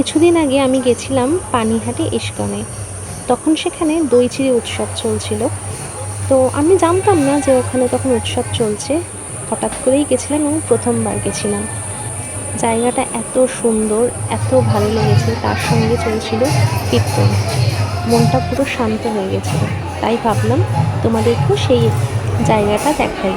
কিছুদিন আগে আমি গেছিলাম পানিহাটি ইস্কনে। তখন সেখানে দই চিড়ে উৎসব চলছিল। তো আমি জানতাম না যে ওখানে তখন উৎসব চলছে। হঠাৎ করেই গেছিলাম এবং প্রথমবার গেছিলাম। জায়গাটা এত সুন্দর, এত ভালো লেগেছে, তার সঙ্গে চলছিল কীর্তন। মনটা পুরো শান্ত হয়ে গেছিল। তাই ভাবলাম তোমাদেরকেও সেই জায়গাটা দেখাই।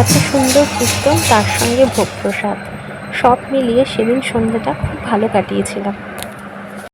এত সুন্দর কীর্তন, তার সঙ্গে ভোগ প্রসাদ, সব মিলিয়ে সেদিন সন্ধ্যাটা খুব ভালো কাটিয়েছিলাম।